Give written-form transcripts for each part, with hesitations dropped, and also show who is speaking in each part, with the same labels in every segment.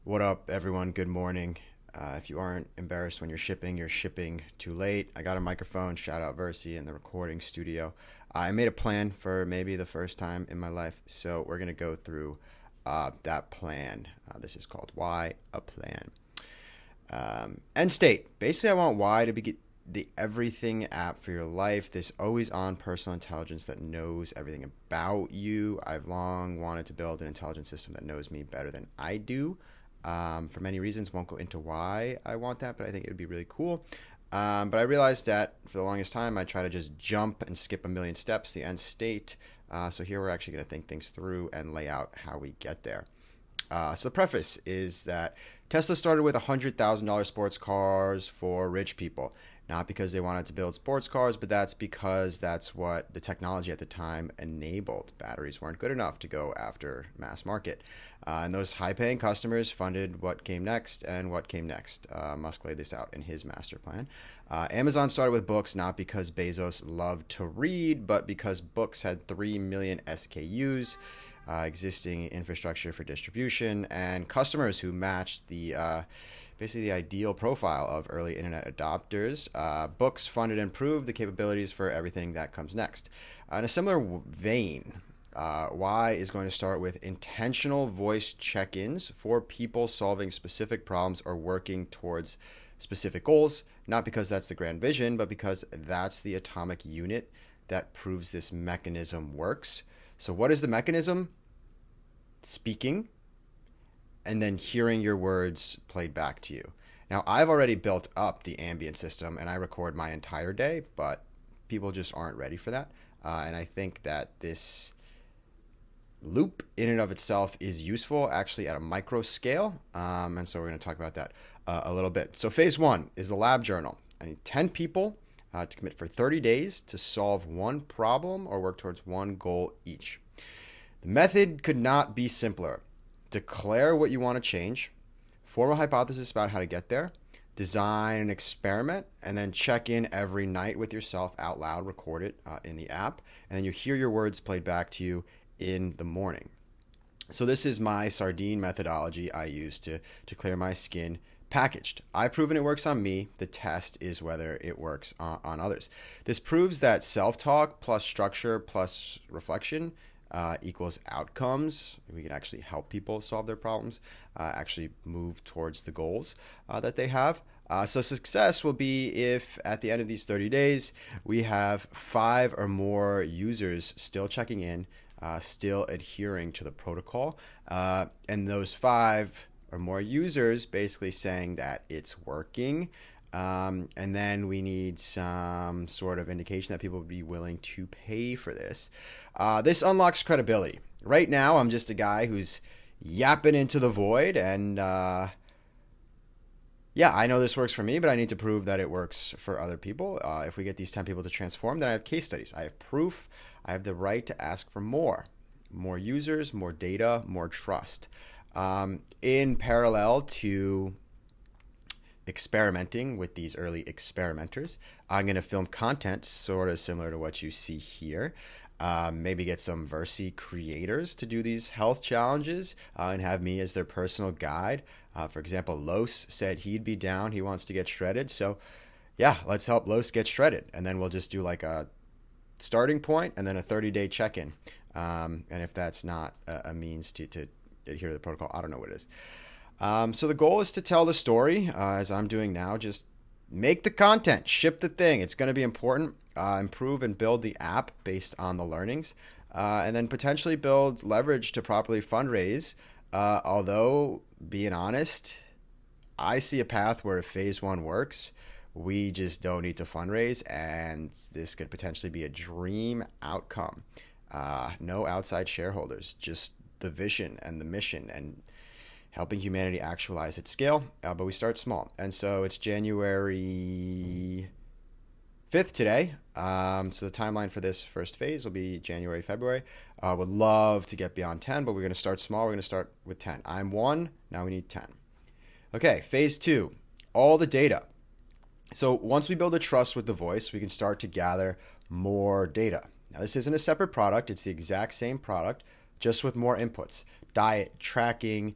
Speaker 1: What up, everyone? Good morning. If you aren't embarrassed when you're shipping too late. I got a microphone. Shout out Versi in the recording studio. I made a plan for maybe the first time in my life, so we're gonna go through that plan. This is called Why a Plan. End state. Basically, I want Why to be the everything app for your life. This always on personal intelligence that knows everything about you. I've long wanted to build an intelligence system that knows me better than I do. For many reasons, won't go into why I want that, but I think it would be really cool. But I realized that for the longest time, I try to just jump and skip a million steps, the end state. So here we're actually going to think things through and lay out how we get there. So the preface is that Tesla started with $100,000 sports cars for rich people. Not because they wanted to build sports cars, but that's because that's what the technology at the time enabled. Batteries weren't good enough to go after mass market. And those high-paying customers funded what came next and what came next. Musk laid this out in his master plan. Amazon started with books not because Bezos loved to read, but because books had 3 million SKUs. Existing infrastructure for distribution, and customers who matched the basically the ideal profile of early internet adopters. Books funded and improved the capabilities for everything that comes next. In a similar vein, Y is going to start with intentional voice check-ins for people solving specific problems or working towards specific goals, not because that's the grand vision, but because that's the atomic unit that proves this mechanism works. So what is the mechanism? Speaking and then hearing your words played back to you. Now, I've already built up the ambient system and I record my entire day, but people just aren't ready for that. And I think that this loop in and of itself is useful actually at a micro scale. And so we're going to talk about that a little bit. So phase one is the lab journal. I need 10 people to commit for 30 days to solve one problem or work towards one goal each. The method could not be simpler. Declare what you want to change, form a hypothesis about how to get there, design an experiment, and then check in every night with yourself out loud, record it in the app, and then you hear your words played back to you in the morning. So this is my sardine methodology I use to clear my skin packaged. I've proven it works on me. The test is whether it works on others. This proves that self-talk plus structure plus reflection equals outcomes. We can actually help people solve their problems, actually move towards the goals that they have. So success will be if at the end of these 30 days, we have 5 or more users still checking in, still adhering to the protocol. And those 5 or more users basically saying that it's working. And then we need some sort of indication that people would be willing to pay for this. This unlocks credibility. Right now, I'm just a guy who's yapping into the void, and yeah, I know this works for me, but I need to prove that it works for other people. If we get these 10 people to transform, then I have case studies. I have proof. I have the right to ask for more users, more data, more trust. In parallel to experimenting with these early experimenters, I'm going to film content sort of similar to what you see here. Maybe get some Versi creators to do these health challenges and have me as their personal guide. For example, Los said he'd be down. He wants to get shredded. So yeah, let's help Los get shredded. And then we'll just do like a starting point and then a 30-day check-in. And if that's not a means to adhere to the protocol, I don't know what it is. So the goal is to tell the story, as I'm doing now. Just make the content, ship the thing. It's going to be important. Improve and build the app based on the learnings, and then potentially build leverage to properly fundraise. Although, being honest, I see a path where if phase one works, we just don't need to fundraise, and this could potentially be a dream outcome. No outside shareholders, just the vision and the mission and helping humanity actualize at scale, but we start small. And so it's January 5th today. So the timeline for this first phase will be January, February. Would love to get beyond 10, but we're going to start small. We're going to start with 10. I'm 1, now we need 10. Okay, phase 2, all the data. So once we build a trust with the voice, we can start to gather more data. Now this isn't a separate product. It's the exact same product, just with more inputs. Diet, tracking,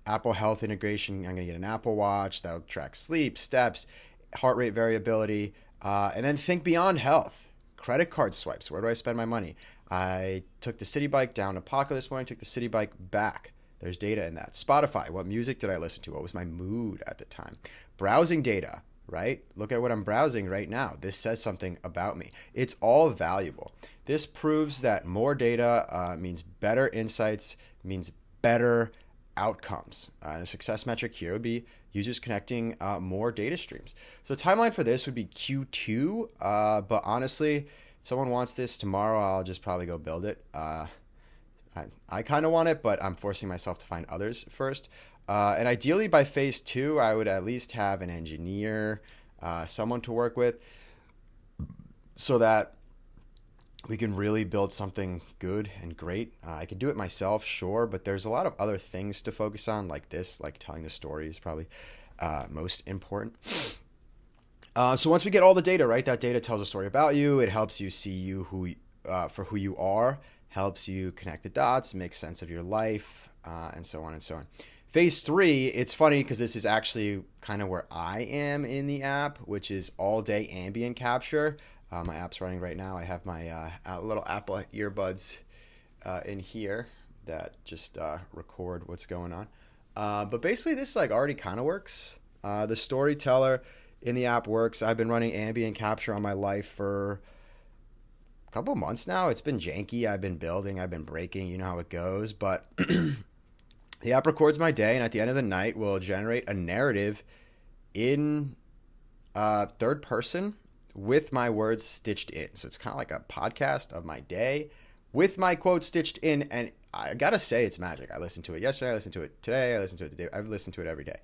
Speaker 1: Apple Health integration. I'm going to get an Apple Watch that'll track sleep, steps, heart rate variability, and then think beyond health. Credit card swipes. Where do I spend my money? I took the city bike down to Paco this morning, took the city bike back. There's data in that. Spotify. What music did I listen to? What was my mood at the time? Browsing data, right? Look at what I'm browsing right now. This says something about me. It's all valuable. This proves that more data means better insights, means better outcomes. The success metric here would be users connecting more data streams. So the timeline for this would be Q2, but honestly, if someone wants this tomorrow, I'll just probably go build it. I kind of want it, but I'm forcing myself to find others first. And ideally by phase 2, I would at least have an engineer, someone to work with, so that we can really build something good and great. I can do it myself, sure, but there's a lot of other things to focus on, like this, like telling the story is probably most important. So once we get all the data, right, that data tells a story about you. It helps you see you for who you are, helps you connect the dots, make sense of your life, and so on and so on. Phase 3, it's funny because this is actually kind of where I am in the app, which is all day ambient capture. My app's running right now. I have my little Apple earbuds in here that just record what's going on. But basically this like already kind of works. The storyteller in the app works. I've been running ambient capture on my life for a couple of months now. It's been janky. I've been building. I've been breaking. You know how it goes. But the app records my day, and at the end of the night will generate a narrative in third person with my words stitched in. So it's kind of like a podcast of my day with my quotes stitched in. And I got to say, it's magic. I listened to it yesterday. I listened to it today. I listened to it today. I've listened to it every day.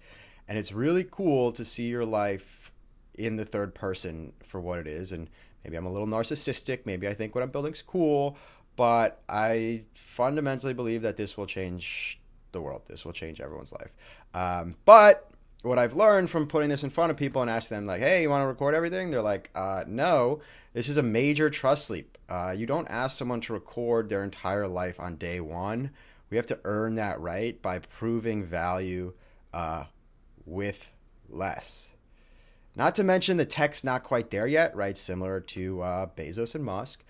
Speaker 1: And it's really cool to see your life in the third person for what it is. And maybe I'm a little narcissistic. Maybe I think what I'm building is cool. But I fundamentally believe that this will change the world. This will change everyone's life. But what I've learned from putting this in front of people and asking them like, hey, you want to record everything? They're like, no, this is a major trust leap. You don't ask someone to record their entire life on day one. We have to earn that right by proving value with less. Not to mention the tech's not quite there yet, right? Similar to Bezos and Musk.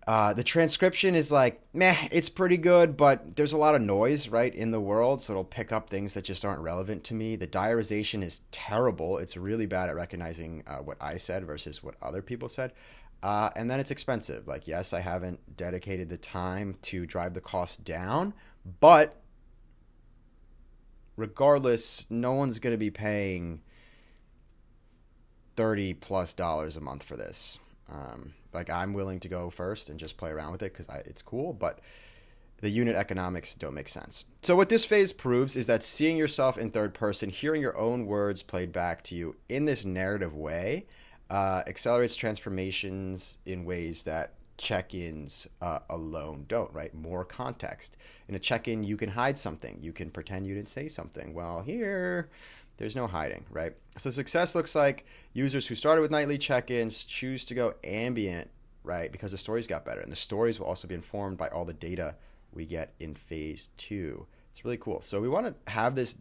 Speaker 1: The transcription is like, meh, it's pretty good, but there's a lot of noise, right, in the world, so it'll pick up things that just aren't relevant to me. The diarization is terrible. It's really bad at recognizing what I said versus what other people said. And then it's expensive. Like, yes, I haven't dedicated the time to drive the cost down, but regardless, no one's going to be paying $30+ a month for this. Like, I'm willing to go first and just play around with it because it's cool, but the unit economics don't make sense. So what this phase proves is that seeing yourself in third person, hearing your own words played back to you in this narrative way, accelerates transformations in ways that check-ins alone don't, right? More context. In a check-in, you can hide something. You can pretend you didn't say something. Well, here, there's no hiding, right? So success looks like users who started with nightly check-ins choose to go ambient, right? Because the stories got better. And the stories will also be informed by all the data we get in phase 2. It's really cool. So we want to have this,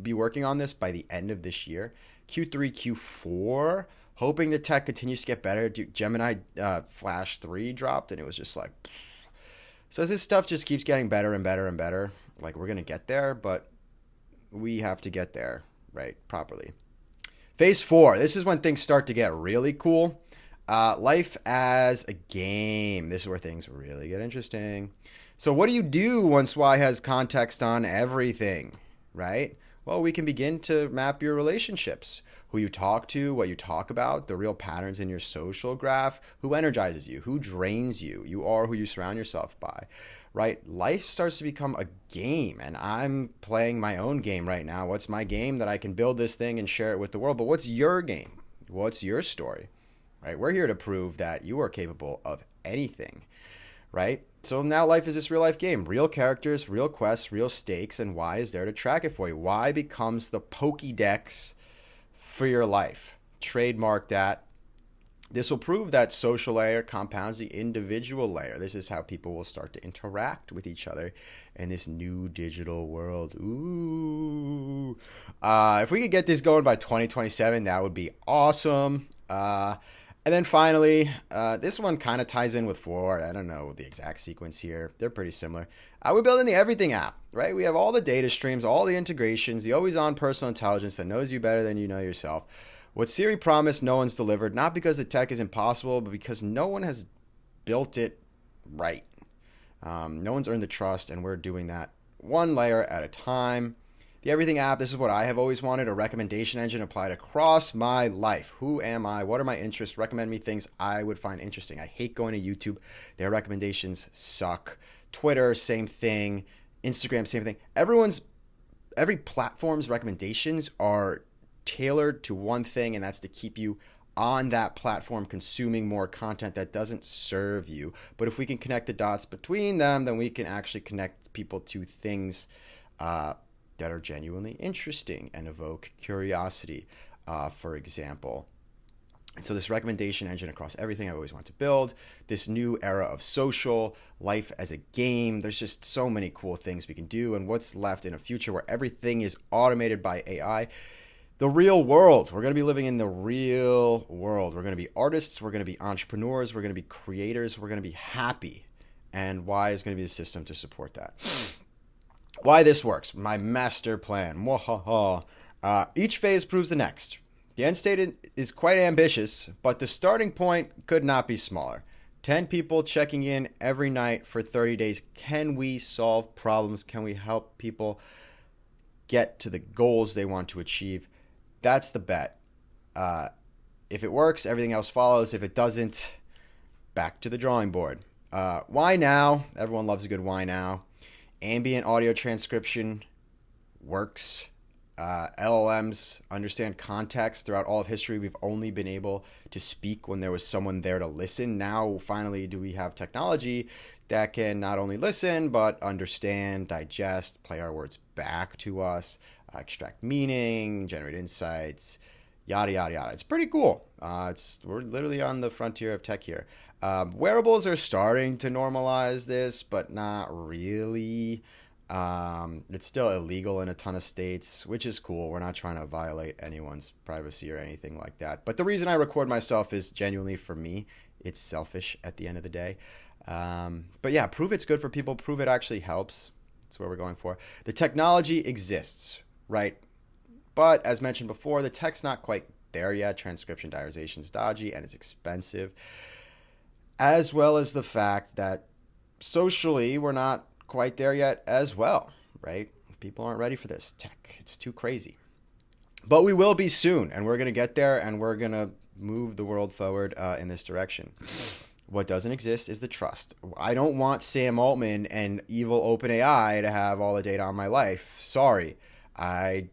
Speaker 1: be working on this by the end of this year. Q3, Q4, hoping the tech continues to get better. Gemini Flash 3 dropped and it was just like, so as this stuff just keeps getting better and better and better, like we're going to get there, but we have to get there, right, properly. Phase 4, this is when things start to get really cool. Life as a game. This is where things really get interesting. So what do you do once Y has context on everything, right? Well, we can begin to map your relationships, who you talk to, what you talk about, the real patterns in your social graph, who energizes you, who drains you. You are who you surround yourself by, right? Life starts to become a game, and I'm playing my own game right now. What's my game? That I can build this thing and share it with the world. But what's your game? What's your story, right? We're here to prove that you are capable of anything, right? So now life is this real life game, real characters, real quests, real stakes, and Y is there to track it for you. Y becomes the Pokédex for your life. Trademark that. This will prove that social layer compounds the individual layer. This is how people will start to interact with each other in this new digital world. Ooh. If we could get this going by 2027, that would be awesome. And then finally, this one kind of ties in with 4. I don't know the exact sequence here. They're pretty similar. We're building the everything app, right? We have all the data streams, all the integrations, the always-on personal intelligence that knows you better than you know yourself. What Siri promised, no one's delivered, not because the tech is impossible, but because no one has built it right. No one's earned the trust, and we're doing that one layer at a time. The Everything app, this is what I have always wanted, a recommendation engine applied across my life. Who am I? What are my interests? Recommend me things I would find interesting. I hate going to YouTube. Their recommendations suck. Twitter, same thing. Instagram, same thing. Every platform's recommendations are tailored to one thing, and that's to keep you on that platform consuming more content that doesn't serve you. But if we can connect the dots between them, then we can actually connect people to things that are genuinely interesting and evoke curiosity, for example. And so this recommendation engine across everything I always want to build, this new era of social life as a game, there's just so many cool things we can do. And what's left in a future where everything is automated by AI? The real world. We're going to be living in the real world. We're going to be artists. We're going to be entrepreneurs. We're going to be creators. We're going to be happy. And why is going to be the system to support that? Why this works. My master plan. Each phase proves the next. The end state is quite ambitious, but the starting point could not be smaller. 10 people checking in every night for 30 days. Can we solve problems? Can we help people get to the goals they want to achieve? That's the bet. If it works, everything else follows. If it doesn't, back to the drawing board. Why now? Everyone loves a good why now. Ambient audio transcription works. LLMs understand context. Throughout all of history, we've only been able to speak when there was someone there to listen. Now, finally, do we have technology that can not only listen, but understand, digest, play our words back to us, extract meaning, generate insights, yada, yada, yada. It's pretty cool. We're literally on the frontier of tech here. Wearables are starting to normalize this, but not really. It's still illegal in a ton of states, which is cool. We're not trying to violate anyone's privacy or anything like that. But the reason I record myself is genuinely for me. It's selfish at the end of the day. But yeah, prove it's good for people. Prove it actually helps. That's what we're going for. The technology exists, right? But as mentioned before, the tech's not quite there yet. Transcription diarization is dodgy and it's expensive. As well as the fact that socially, we're not quite there yet as well, right? People aren't ready for this tech. It's too crazy. But we will be soon, and we're going to get there, and we're going to move the world forward in this direction. What doesn't exist is the trust. I don't want Sam Altman and evil OpenAI to have all the data on my life. Sorry. I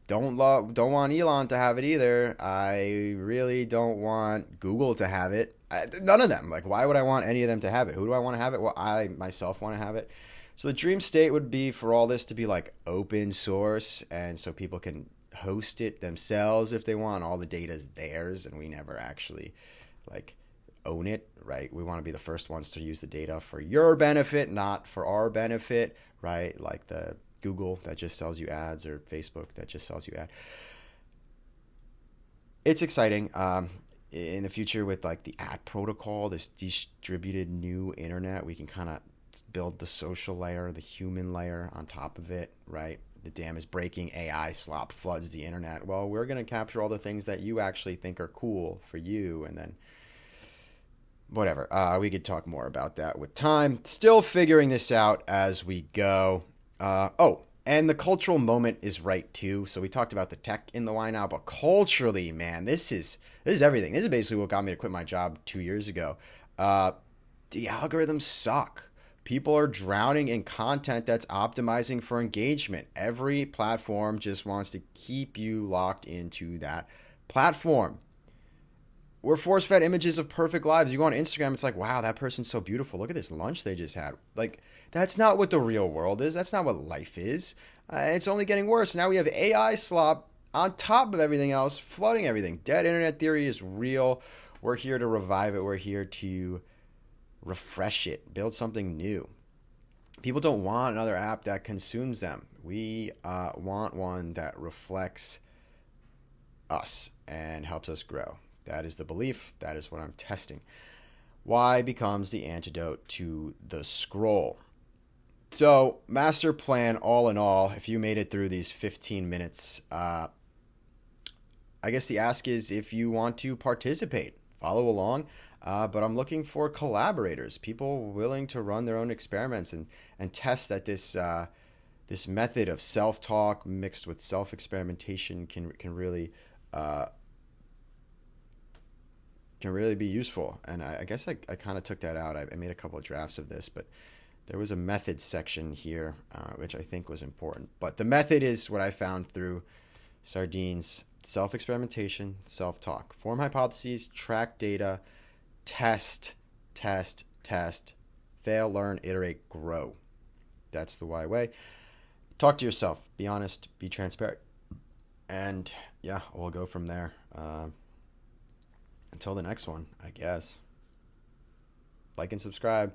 Speaker 1: don't want Elon to have it either. I really don't want Google to have it. None of them. Like, why would I want any of them to have it? Who do I want to have it? Well, I myself want to have it. So the dream state would be for all this to be like open source, and so people can host it themselves if they want. All the data is theirs, and we never actually like own it, right? We want to be the first ones to use the data for your benefit, not for our benefit, right? Like the Google that just sells you ads, or Facebook that just sells you ads. It's exciting. In the future with like the ad protocol, this distributed new internet, we can kind of build the social layer, the human layer on top of it, right? The dam is breaking, AI slop floods the internet. Well, we're going to capture all the things that you actually think are cool for you, and then whatever. We could talk more about that with time. Still figuring this out as we go. And the cultural moment is right too. So we talked about the tech in the why now, but culturally, man, this is everything. This is basically what got me to quit my job 2 years ago. The algorithms suck. People are drowning in content that's optimizing for engagement. Every platform just wants to keep you locked into that platform. We're force-fed images of perfect lives. You go on Instagram, it's like, wow, that person's so beautiful. Look at this lunch they just had. Like, that's not what the real world is. That's not what life is. It's only getting worse. Now we have AI slop on top of everything else, flooding everything. Dead internet theory is real. We're here to revive it. We're here to refresh it, build something new. People don't want another app that consumes them. We want one that reflects us and helps us grow. That is the belief. That is what I'm testing. Why becomes the antidote to the scroll. So, master plan all in all, if you made it through these 15 minutes, I guess the ask is if you want to participate, follow along. But I'm looking for collaborators, people willing to run their own experiments and test that this method of self-talk mixed with self-experimentation can really be useful. And I guess I kind of took that out. I made a couple of drafts of this, but there was a method section here, which I think was important. But the method is what I found through Sardine's self-experimentation, self-talk, form hypotheses, track data, test, fail, learn, iterate, grow. That's the why way. Talk to yourself. Be honest. Be transparent. And yeah, we'll go from there. Until the next one, I guess. Like and subscribe.